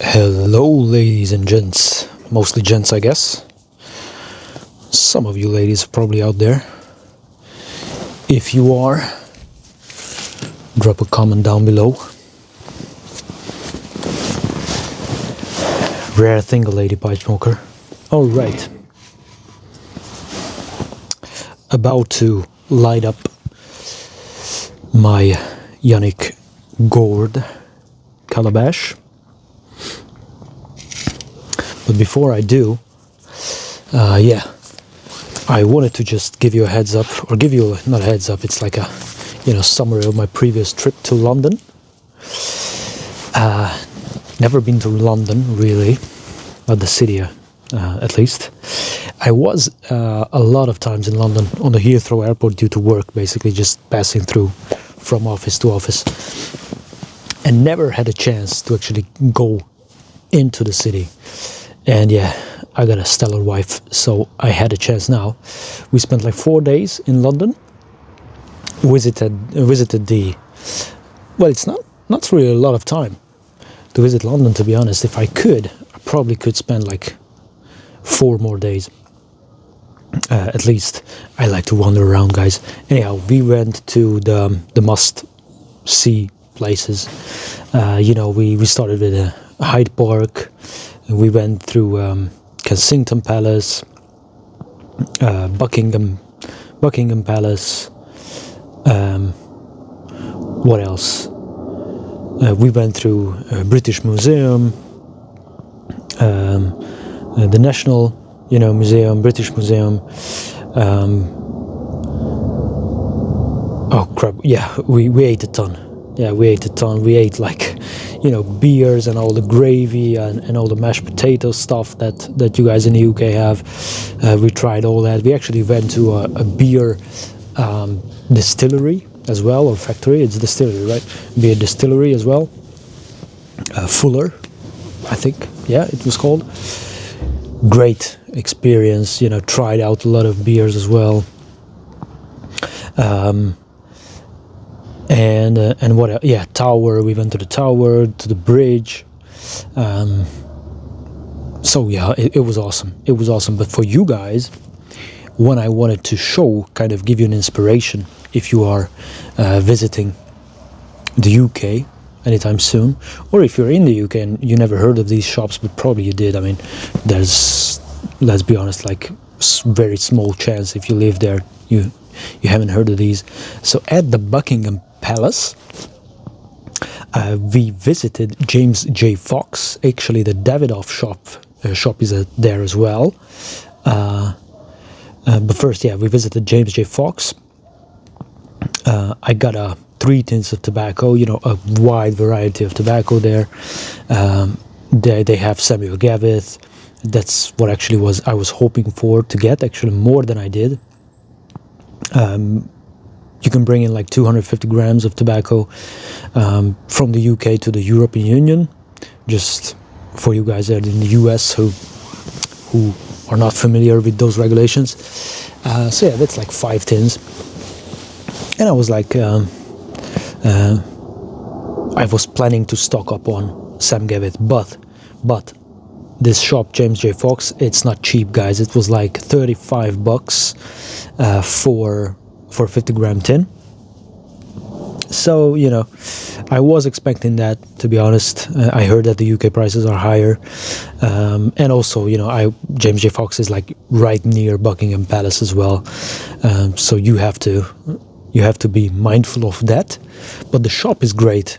Hello, ladies and gents. Mostly gents, I guess. Some of you ladies are probably out there. If you are, drop a comment down below. Rare thing, a lady pipe smoker. Alright. About to light up my Yannick gourd calabash. But before I do, I wanted to just give you a heads up, or give you not a heads up. It's like a, summary of my previous trip to London. Never been to London really, but the city at least. I was a lot of times in London on the Heathrow airport due to work, basically just passing through from office to office, and never had a chance to actually go into the city. And yeah, I got a stellar wife, so I had a chance now. We spent like 4 days in London. Visited the, well, it's not really a lot of time to visit London, to be honest. If I could, I probably could spend like 4 more days at least. I like to wander around, guys. Anyhow, we went to the must-see places. We started with Hyde Park. We went through Kensington Palace, Buckingham Palace. What else? We went through British Museum, the National, Museum, British Museum. Oh crap! Yeah, we ate a ton. Yeah, we ate a ton. We ate like, beers and all the gravy and all the mashed potato stuff that you guys in the UK have. We tried all that. We actually went to a beer distillery as well, or factory. It's distillery, right? Beer distillery as well. Fuller, I think. Yeah, it was called. Great experience. Tried out a lot of beers as well. And what else? Yeah, Tower. We went to the Tower, to the bridge. So yeah, it was awesome. It was awesome. But for you guys, when I wanted to show, kind of give you an inspiration, if you are visiting the UK anytime soon, or if you're in the UK and you never heard of these shops, but probably you did. I mean, there's, let's be honest, like very small chance if you live there, you haven't heard of these. So at the Buckingham Palace, we visited James J. Fox. Actually, the Davidoff shop is there as well. But first, yeah, we visited James J. Fox. I got 3 tins of tobacco, a wide variety of tobacco there. They have Samuel Gavith. That's what actually I was hoping for to get, actually more than I did. You can bring in like 250 grams of tobacco from the UK to the European Union. Just for you guys that are in the US who are not familiar with those regulations. So yeah, that's like 5 tins. And I was like, I was planning to stock up on Sam Gavith, but this shop, James J. Fox, it's not cheap, guys. It was like $35 for 50-gram tin. So, I was expecting that, to be honest. I heard that the UK prices are higher. And also, James J. Fox is like right near Buckingham Palace as well. So you have to be mindful of that. But the shop is great.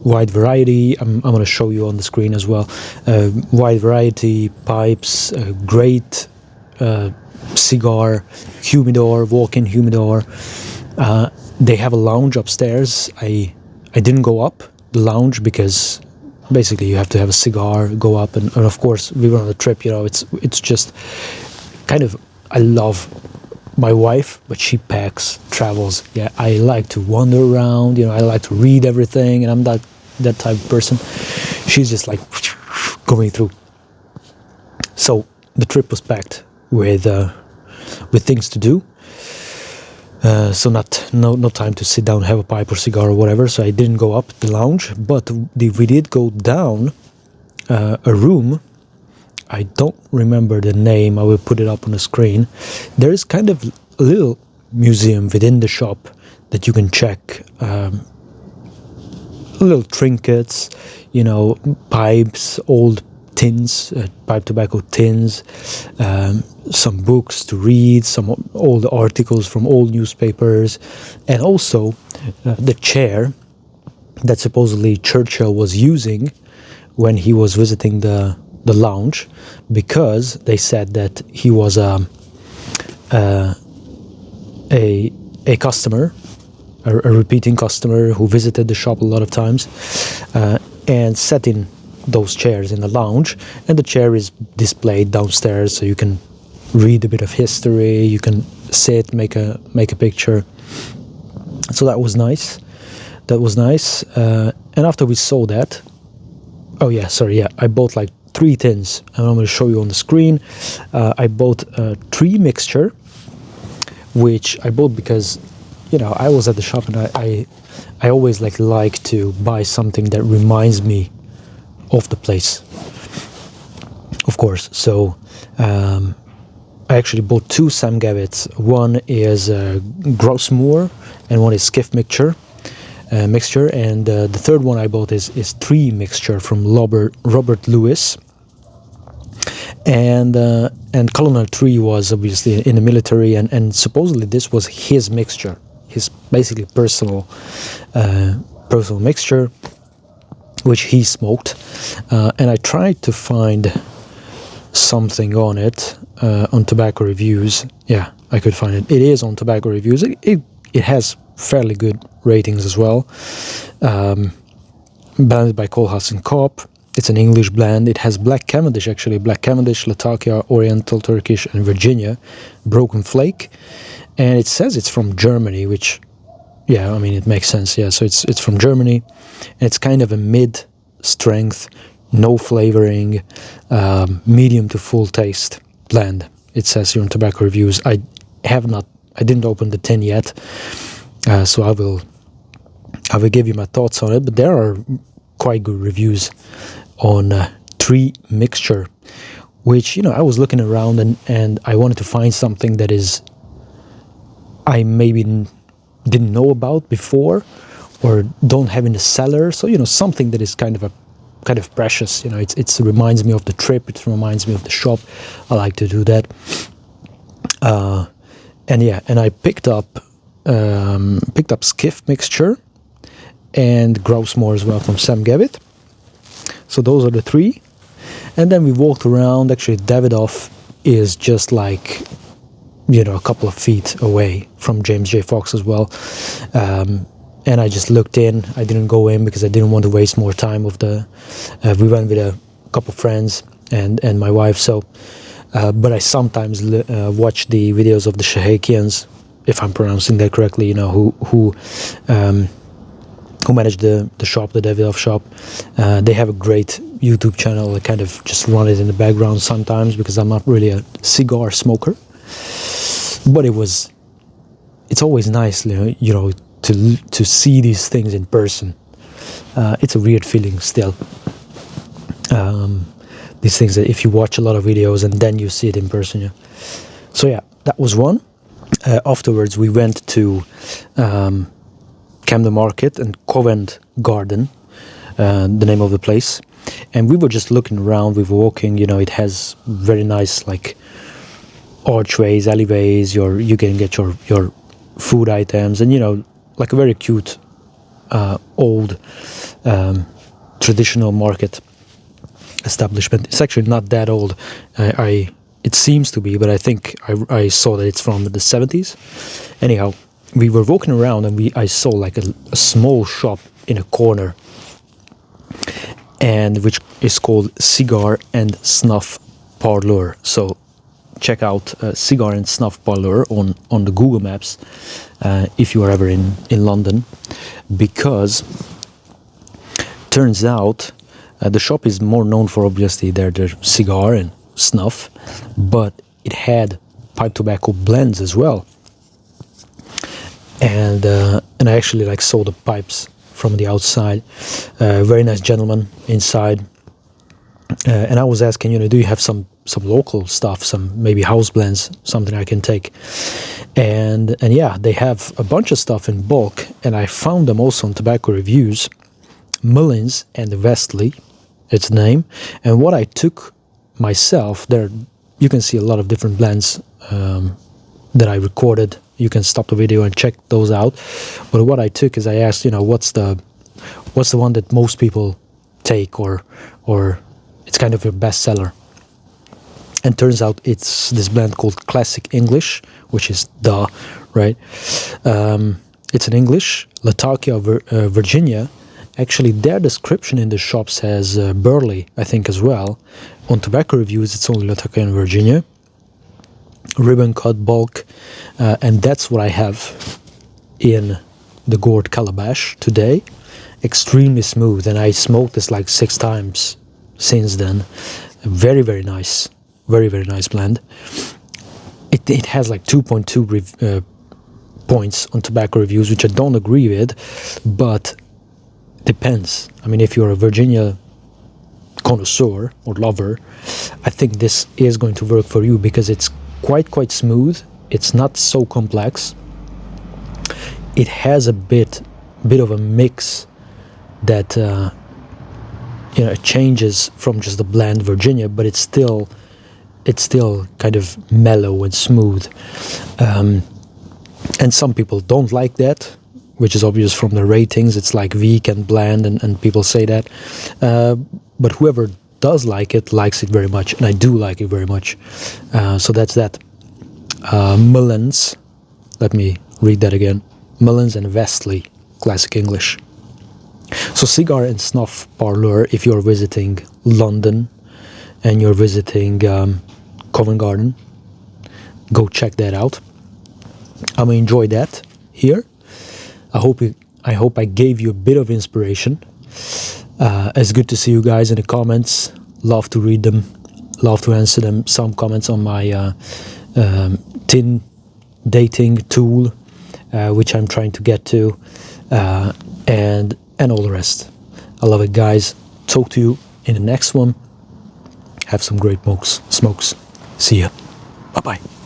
Wide variety. I'm going to show you on the screen as well. Wide variety, pipes, great cigar, humidor, walk-in humidor. They have a lounge upstairs. I didn't go up the lounge because basically you have to have a cigar, go up, and of course we were on a trip. It's just kind of, I love my wife, but she travels. Yeah, I like to wander around. I like to read everything, and I'm that type of person. She's just like going through. So the trip was packed with things to do. So no time to sit down, have a pipe or cigar or whatever. So I didn't go up the lounge, but we did go down a room. I don't remember the name. I will put it up on the screen. There is kind of a little museum within the shop that you can check. Little trinkets, you know, pipes, old tins, pipe tobacco tins, some books to read, some old articles from old newspapers, and also the chair that supposedly Churchill was using when he was visiting the lounge, because they said that he was a customer, a repeating customer who visited the shop a lot of times, and sat in those chairs in the lounge. And the chair is displayed downstairs, so you can read a bit of history, you can sit, make a picture. So that was nice. And after we saw that, I bought like 3 tins, and I'm going to show you on the screen. I bought a tree mixture, which I bought because, you know, I was at the shop and I always like to buy something that reminds me of the place, of course. So I actually bought 2 Sam Gavits. One is Grossmoor and one is Skiff mixture, and the third one I bought is Tree mixture from Robert Lewis. And Colonel Tree was obviously in the military, and supposedly this was his mixture, his basically personal mixture, which he smoked. And I tried to find something on it on Tobacco Reviews. Yeah, I could find it. It is on Tobacco Reviews. It has fairly good ratings as well. Blended by Koolhaas and Koop. It's an English blend. It has Black Cavendish, actually. Black Cavendish, Latakia, Oriental Turkish, and Virginia. Broken Flake. And it says it's from Germany, which, yeah, I mean, it makes sense. Yeah, so it's from Germany. And it's kind of a mid-strength, no flavoring, medium to full taste blend. It says here on Tobacco Reviews. I didn't open the tin yet, so I will give you my thoughts on it. But there are quite good reviews on Tree mixture, which, you know, I was looking around and I wanted to find something that is I maybe didn't know about before or don't have in the cellar. So, you know, something that is kind of precious. You know, it reminds me of the trip. It reminds me of the shop. I like to do that. And I picked up Skiff mixture and Grousmoor as well from Sam Gavit. So those are the 3. And then we walked around. Actually, Davidoff is just like, you know, a couple of feet away from James J. Fox as well. And I just looked in. I didn't go in because I didn't want to waste more time of the... we went with a couple of friends and my wife, so... but I sometimes watch the videos of the Shahakians, if I'm pronouncing that correctly, you know, who manage the shop, the Davidoff shop. They have a great YouTube channel. I kind of just run it in the background sometimes because I'm not really a cigar smoker. But it's always nice, you know, to see these things in person. It's a weird feeling still. These things that if you watch a lot of videos and then you see it in person. Yeah. So yeah, that was one. Afterwards, we went to Camden Market and Covent Garden, the name of the place. And we were just looking around, we were walking, you know, it has very nice, like, archways, alleyways, you can get your food items, and, you know, like a very cute, old, traditional market establishment. It's actually not that old. It seems to be, but I think I saw that it's from the 70s. Anyhow, we were walking around and I saw like a small shop in a corner, and which is called Cigar and Snuff Parlour. So check out Cigar and Snuff Parlour on the Google Maps if you are ever in London, because turns out the shop is more known for obviously their cigar and snuff, but it had pipe tobacco blends as well. And I actually like saw the pipes from the outside. Very nice gentleman inside. And I was asking, do you have some local stuff, some maybe house blends, something I can take? And yeah, they have a bunch of stuff in bulk, and I found them also on Tobacco Reviews. Mullins and Westley, its name. And what I took myself there, you can see a lot of different blends that I recorded. You can stop the video and check those out. But what I took is I asked, what's the one that most people take, or it's kind of your bestseller. And turns out it's this blend called Classic English, which is right? It's in English, Latakia, Virginia. Actually, their description in the shop says Burley, I think, as well. On Tobacco Reviews, it's only Latakia in Virginia. Ribbon cut bulk, and that's what I have in the gourd calabash today. Extremely smooth, and I smoked this like 6 times since then. Very, very nice. Very, very nice blend. It has like 2.2 points on Tobacco Reviews, which I don't agree with, but depends. I mean, if you're a Virginia connoisseur or lover, I think this is going to work for you because it's quite smooth. It's not so complex. It has a bit of a mix that it changes from just the bland Virginia, but it's still kind of mellow and smooth. And some people don't like that, which is obvious from the ratings. It's like weak and bland, and people say that. But whoever does like it likes it very much, and I do like it very much. So that's that. Mullins, let me read that again. Mullins and Westley, Classic English. So Cigar and Snuff Parlour, if you're visiting London and you're visiting Covent Garden, go check that out. I'm gonna enjoy that here. I hope I gave you a bit of inspiration. It's good to see you guys in the comments. Love to read them. Love to answer them. Some comments on my tin dating tool, which I'm trying to get to, and all the rest. I love it, guys. Talk to you in the next one. Have some great smokes. See ya. Bye-bye.